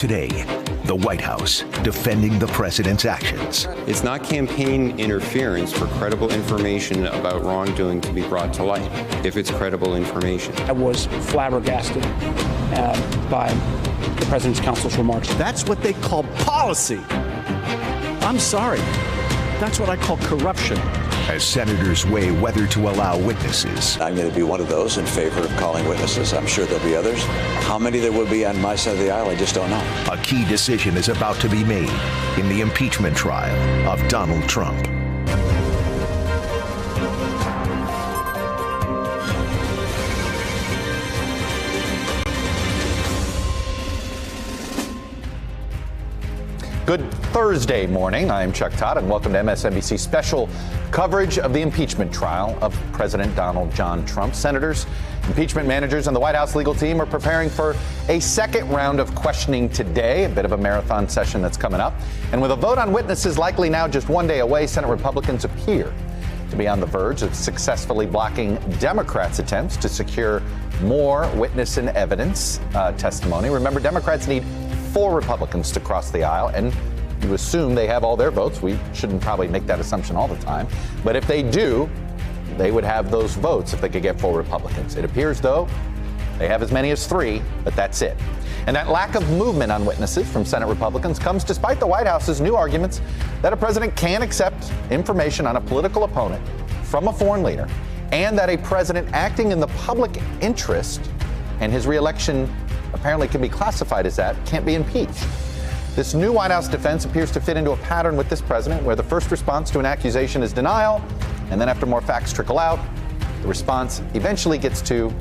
Today, the White House defending the president's actions. It's not campaign interference for credible information about wrongdoing to be brought to light, if it's credible information. I was flabbergasted by the president's counsel's remarks. That's what they call policy. I'm sorry. That's what I call corruption. As senators weigh whether to allow witnesses. I'm going to be one of those in favor of calling witnesses. I'm sure there'll be others. How many there will be on my side of the aisle, I just don't know. A key decision is about to be made in the impeachment trial of Donald Trump. Good Thursday morning. I'm Chuck Todd, and welcome to MSNBC special coverage of the impeachment trial of President Donald John Trump. Senators, impeachment managers, and the White House legal team are preparing for a second round of questioning today, a bit of a marathon session that's coming up. And with a vote on witnesses likely now just one day away, Senate Republicans appear to be on the verge of successfully blocking Democrats' attempts to secure more witness and evidence testimony. Remember, Democrats need 4 Republicans to cross the aisle, and you assume they have all their votes. We shouldn't probably make that assumption all the time. But if they do, they would have those votes if they could get 4 Republicans. It appears, though, they have as many as 3, but that's it. And that lack of movement on witnesses from Senate Republicans comes despite the White House's new arguments that a president can accept information on a political opponent from a foreign leader, and that a president acting in the public interest and his reelection apparently can be classified as that, can't be impeached. This new White House defense appears to fit into a pattern with this president, where the first response to an accusation is denial, and then after more facts trickle out, the response eventually gets to,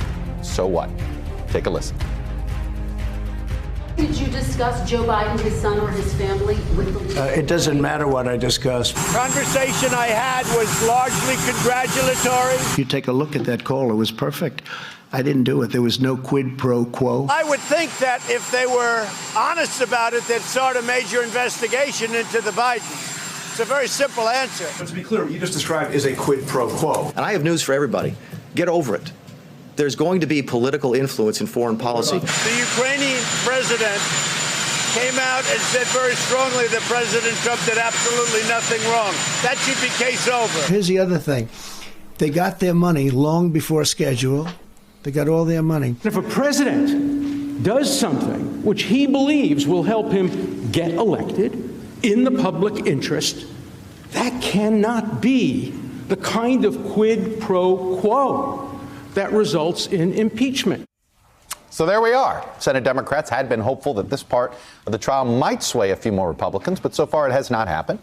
so what? Take a listen. Did you discuss Joe Biden, his son, or his family with the It doesn't matter what I discussed. Conversation I had was largely congratulatory. If you take a look at that call, it was perfect. I didn't do it. There was no quid pro quo. I would think that if they were honest about it, they'd start a major investigation into the Bidens. It's a very simple answer. But to be clear, what you just described is a quid pro quo. And I have news for everybody. Get over it. There's going to be political influence in foreign policy. The Ukrainian president came out and said very strongly that President Trump did absolutely nothing wrong. That should be case over. Here's the other thing. They got their money long before schedule. They got all their money. If a president does something which he believes will help him get elected in the public interest, that cannot be the kind of quid pro quo that results in impeachment. So there we are. Senate Democrats had been hopeful that this part of the trial might sway a few more Republicans, but so far it has not happened.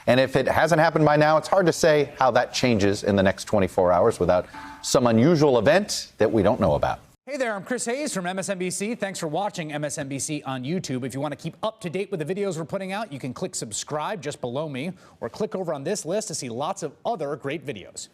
And if it hasn't happened by now, it's hard to say how that changes in the next 24 hours without some unusual event that we don't know about. Hey there, I'm Chris Hayes from MSNBC. Thanks for watching MSNBC on YouTube. If you want to keep up to date with the videos we're putting out, you can click subscribe just below me or click over on this list to see lots of other great videos.